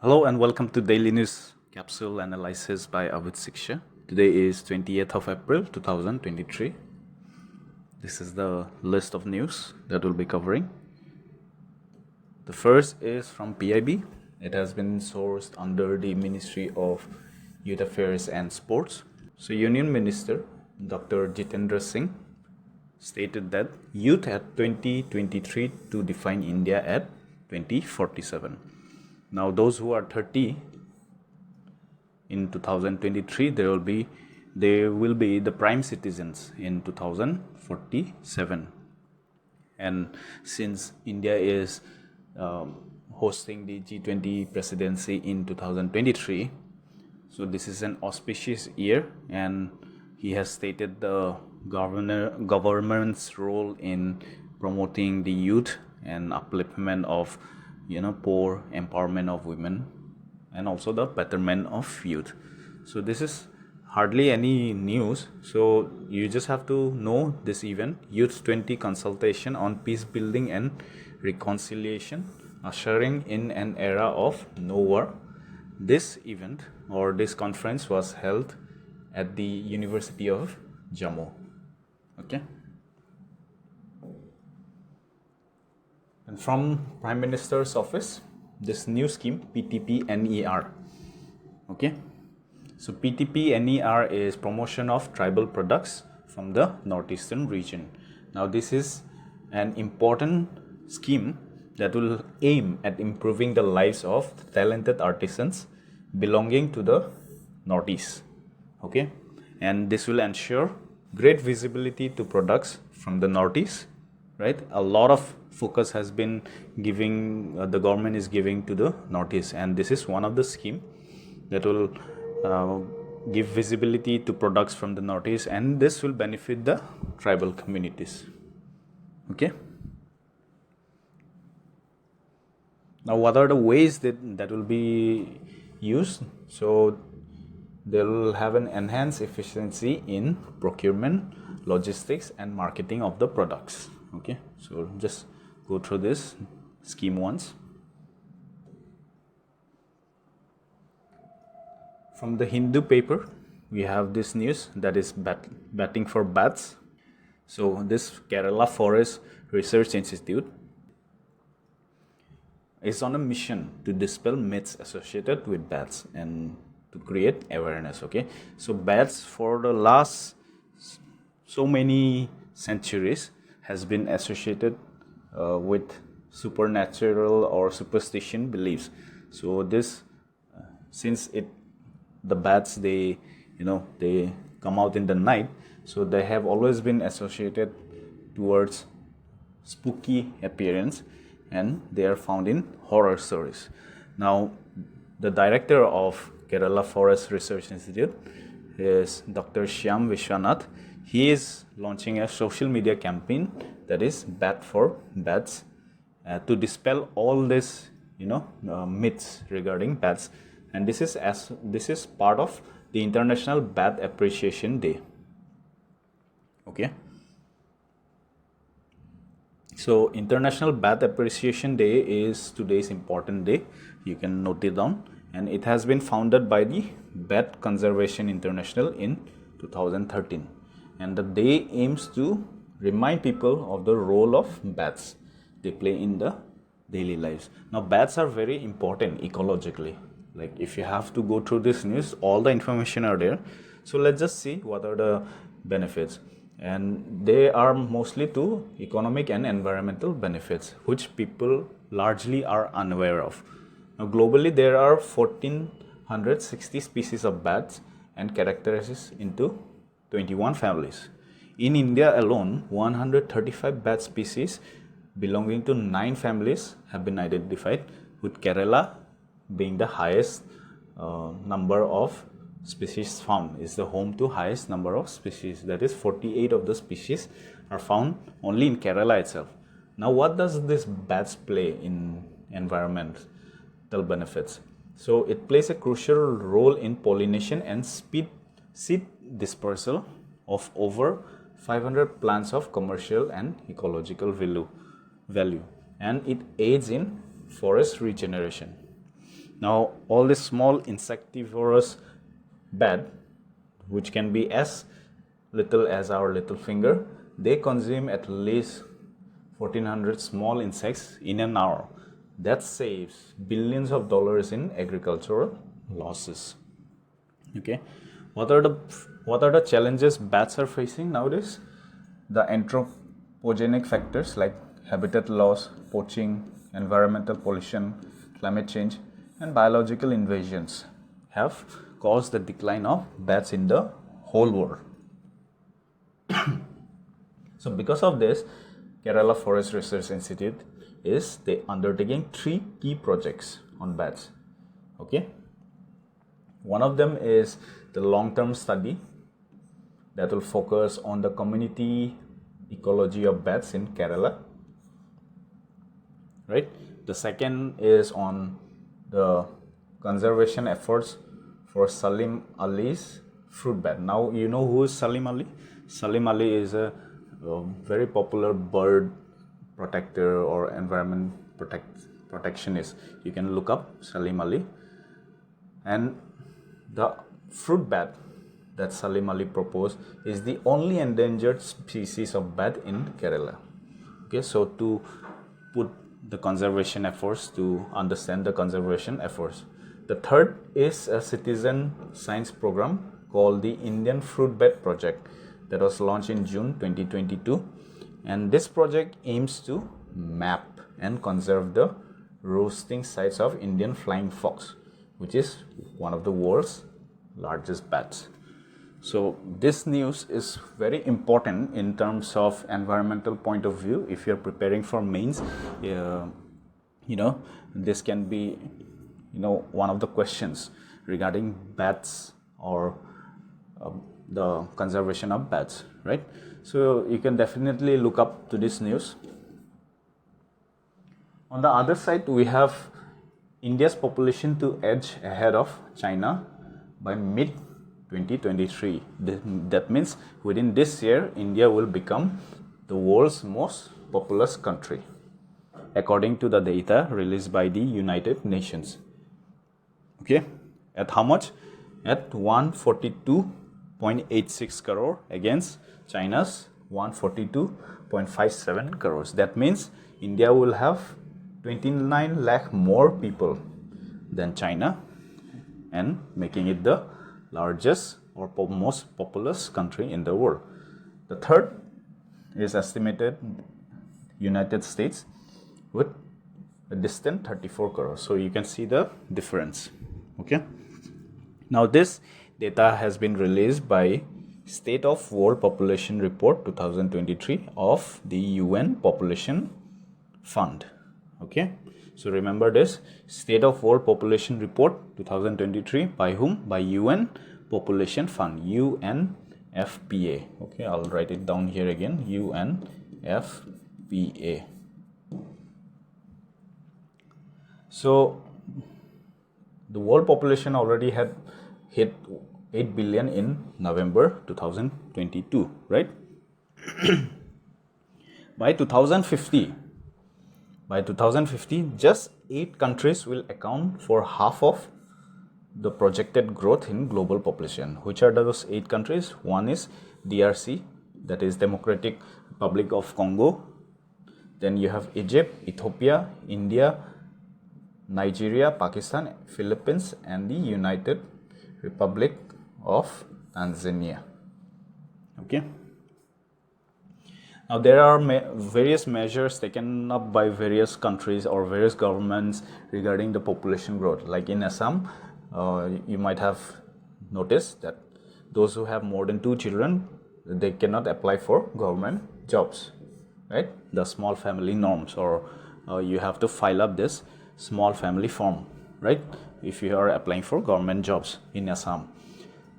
Hello and welcome to Daily News Capsule Analysis by Avid Siksha. Today is 28th of April 2023. This is the list of news that we'll be covering. The first is from PIB. It has been sourced under the Ministry of Youth Affairs and Sports. So Union Minister Dr Jitendra Singh stated that youth at 2023 to define India at 2047. Now those who are 30 in 2023, they will be the prime citizens in 2047. And since India is hosting the G20 presidency in 2023, so this is an auspicious year, and he has stated the government's role in promoting the youth and upliftment of poor, empowerment of women, and also the betterment of youth. So this is hardly any news, so you just have to know this event, Youth 20 consultation on peace building and reconciliation, ushering in an era of no war. This event or this conference was held at the University of Jammu. Okay. And from Prime Minister's office, this new scheme, PTP-NER. Okay. So PTP-NER is promotion of tribal products from the northeastern region. Now this is an important scheme that will aim at improving the lives of talented artisans belonging to the northeast. Okay. And this will ensure great visibility to products from the northeast. Right, a lot of focus has been the government is giving to the northeast, and this is one of the scheme that will give visibility to products from the northeast, and this will benefit the tribal communities. Okay. Now, what are the ways that will be used? So they will have an enhanced efficiency in procurement, logistics, and marketing of the products. Okay, so just go through this scheme once. From the Hindu paper, we have this news that is batting for bats. So this Kerala Forest Research Institute is on a mission to dispel myths associated with bats and to create awareness. Okay, so bats for the last so many centuries has been associated with supernatural or superstition beliefs. So this since the bats they come out in the night, so they have always been associated towards spooky appearance, and they are found in horror stories. Now the director of Kerala Forest Research Institute is Dr Shyam Vishwanath. He is launching a social media campaign that is Bat for Bats to dispel all this myths regarding bats, and this is part of the International Bat Appreciation Day. Okay, so International Bat Appreciation Day is today's important day. You can note it down, and it has been founded by the Bat Conservation International in 2013. And the day aims to remind people of the role of bats they play in the daily lives. Now, bats are very important ecologically. Like, if you have to go through this news, all the information are there. So let's just see what are the benefits. And they are mostly to economic and environmental benefits, which people largely are unaware of. Now, globally, there are 1,460 species of bats and characterized into 21 families. In India alone, 135 bat species belonging to 9 families have been identified, with Kerala being the highest number of species found, is the home to highest number of species. That is 48 of the species are found only in Kerala itself. Now, what does this bats play in environmental benefits? So it plays a crucial role in pollination and seed dispersal of over 500 plants of commercial and ecological value, and it aids in forest regeneration. Now, all these small insectivorous bat, which can be as little as our little finger, they consume at least 1400 small insects in an hour. That saves billions of dollars in agricultural losses. Okay, what are the challenges bats are facing nowadays? The anthropogenic factors like habitat loss, poaching, environmental pollution, climate change, and biological invasions have caused the decline of bats in the whole world. So because of this, Kerala Forest Research Institute is undertaking 3 key projects on bats. Okay, one of them is the long-term study that will focus on the community ecology of bats in Kerala. Right. The second is on the conservation efforts for Salim Ali's fruit bat. Now you know who is Salim Ali. Salim Ali is a very popular bird protector or environment protectionist. You can look up Salim Ali. And the fruit bat that Salim Ali proposed is the only endangered species of bat in Kerala. Okay, so to put the conservation efforts, to understand the conservation efforts. The third is a citizen science program called the Indian Fruit Bat Project that was launched in June 2022, and this project aims to map and conserve the roosting sites of Indian flying fox, which is one of the world's largest bats. So this news is very important in terms of environmental point of view. If you're preparing for mains, this can be one of the questions regarding bats or the conservation of bats, right? So you can definitely look up to this news. On the other side, we have India's population to edge ahead of China by mid 2023. That means within this year, India will become the world's most populous country, according to the data released by the United Nations. Okay, at how much? At 142.86 crore against China's 142.57 crores. That means India will have 29 lakh more people than China, and making it the largest or most populous country in the world. The third is estimated United States with a distant 34 crores. So you can see the difference. Okay. Now this data has been released by State of World Population Report 2023 of the UN Population Fund. Okay. So remember this State of World Population Report 2023 by whom? By UN Population Fund, UNFPA. Okay, I'll write it down here again, UNFPA. So the world population already had hit 8 billion in November 2022, right? By 2050, just 8 countries will account for half of the projected growth in global population. Which are those 8 countries? One is DRC, that is Democratic Republic of Congo. Then you have Egypt, Ethiopia, India, Nigeria, Pakistan, Philippines, and the United Republic of Tanzania. Okay. Now there are various measures taken up by various countries or various governments regarding the population growth. Like in Assam, you might have noticed that those who have more than 2 children, they cannot apply for government jobs, right? The small family norms, or you have to file up this small family form, right? If you are applying for government jobs in Assam.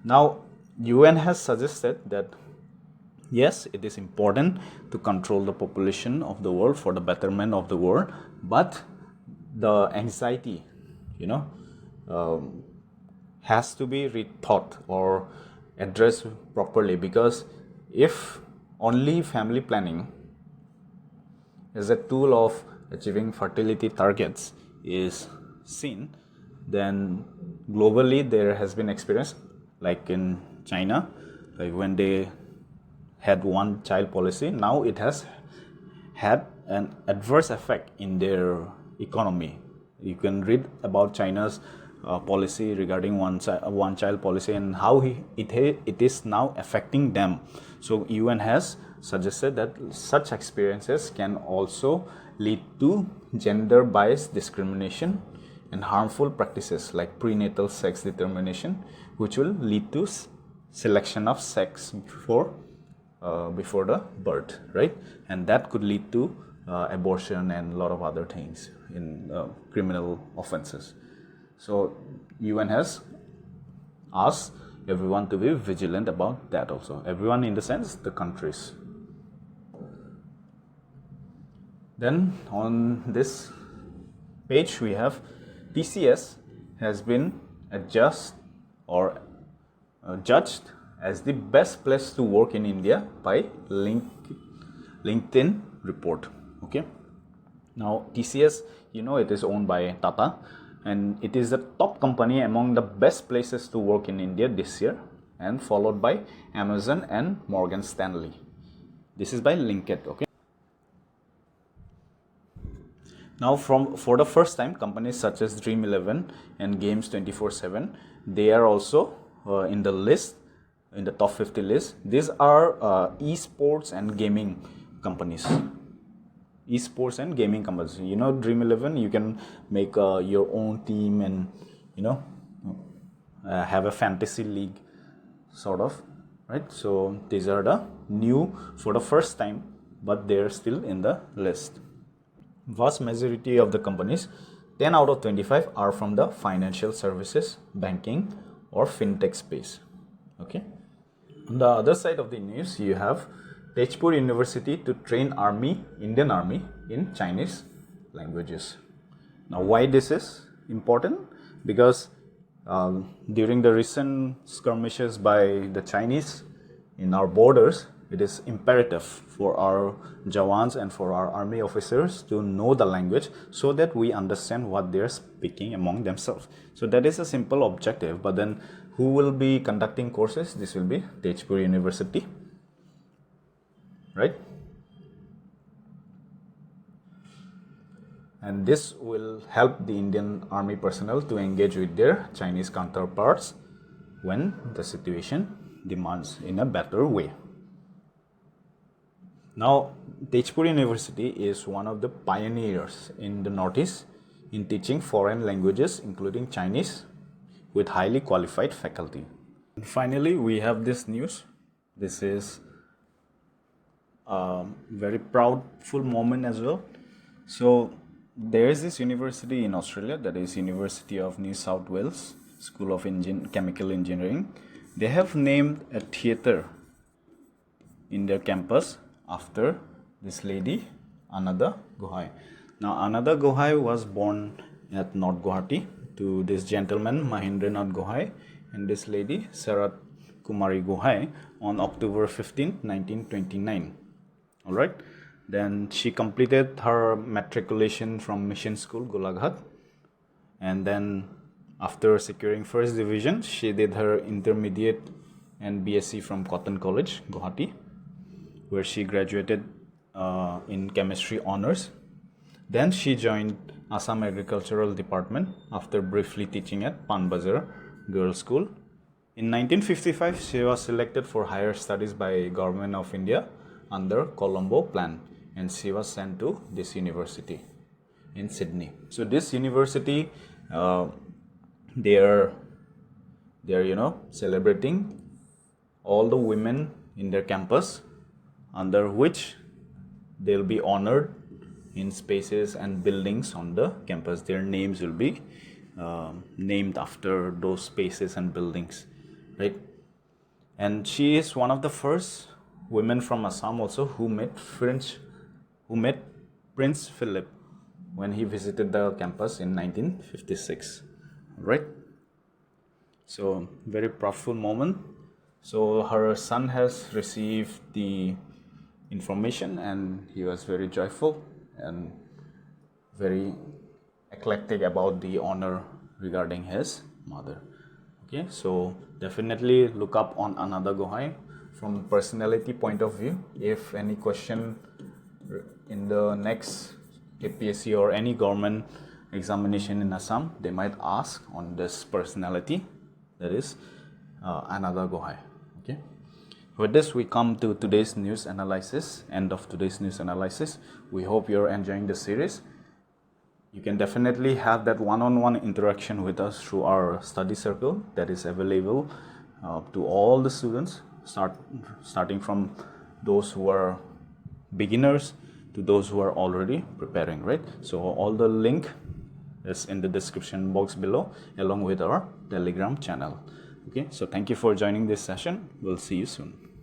Now, UN has suggested that yes, it is important to control the population of the world for the betterment of the world, but the anxiety, has to be rethought or addressed properly, because if only family planning as a tool of achieving fertility targets is seen, Then globally there has been experience like in China, like when they had one child policy, now it has had an adverse effect in their economy. You can read about China's policy regarding one child policy and how it is now affecting them. So UN has suggested that such experiences can also lead to gender biased discrimination and harmful practices like prenatal sex determination, which will lead to selection of sex before the birth, right? And that could lead to abortion and a lot of other things in criminal offenses. So UN has asked everyone to be vigilant about that also. Everyone in the sense, the countries. Then on this page we have TCS has been judged as the best place to work in India by LinkedIn report. Okay. Now TCS, it is owned by Tata, and it is the top company among the best places to work in India this year, and followed by Amazon and Morgan Stanley. This is by LinkedIn. Okay. Now for the first time, companies such as Dream11 and Games 24/7, they are also in the list, in the top 50 list. These are esports and gaming companies. Dream11, you can make your own team and have a fantasy league sort of, right? So these are the new for the first time, but they're still in the list. Vast majority of the companies, 10 out of 25, are from the financial services, banking or fintech space. Okay. On the other side of the news, you have Tezpur University to train Indian Army in Chinese languages. Now, why this is important? Because during the recent skirmishes by the Chinese in our borders, it is imperative for our Jawans and for our army officers to know the language so that we understand what they are speaking among themselves. So that is a simple objective. But then who will be conducting courses? This will be Tezpur University, right? And this will help the Indian Army personnel to engage with their Chinese counterparts when the situation demands in a better way. Now, Tezpur University is one of the pioneers in the Northeast in teaching foreign languages, including Chinese, with highly qualified faculty. And finally, we have this news. This is a very proudful moment as well. So, there is this university in Australia, that is University of New South Wales, School of Chemical Engineering. They have named a theatre in their campus after this lady, Anada Gohai. Now, Anada Gohai was born at North Guwahati to this gentleman, Mahendranath Gohai, and this lady, Sarat Kumari Gohai, on October 15, 1929. Alright, then she completed her matriculation from Mission School, Golaghat, and then after securing first division, she did her intermediate and BSc from Cotton College, Guwahati, where she graduated in chemistry honors. Then she joined Assam Agricultural Department after briefly teaching at Panbazar Girls School. In 1955, she was selected for higher studies by Government of India under Colombo Plan, and she was sent to this university in Sydney. So this university, they're celebrating all the women in their campus, under which they'll be honored in spaces and buildings on the campus. Their names will be named after those spaces and buildings, right? And she is one of the first women from Assam also who met Prince Philip when he visited the campus in 1956, right? So very proudful moment. So her son has received the information and he was very joyful and very eclectic about the honor regarding his mother. Okay, so definitely look up on another Gohai from personality point of view. If any question in the next APSC or any government examination in Assam, they might ask on this personality, that is another Gohai. Okay. With this, we come to today's news analysis, end of today's news analysis. We hope you're enjoying the series. You can definitely have that one-on-one interaction with us through our study circle that is available to all the students, starting from those who are beginners to those who are already preparing, right? So all the link is in the description box below, along with our Telegram channel. Okay, so thank you for joining this session. We'll see you soon.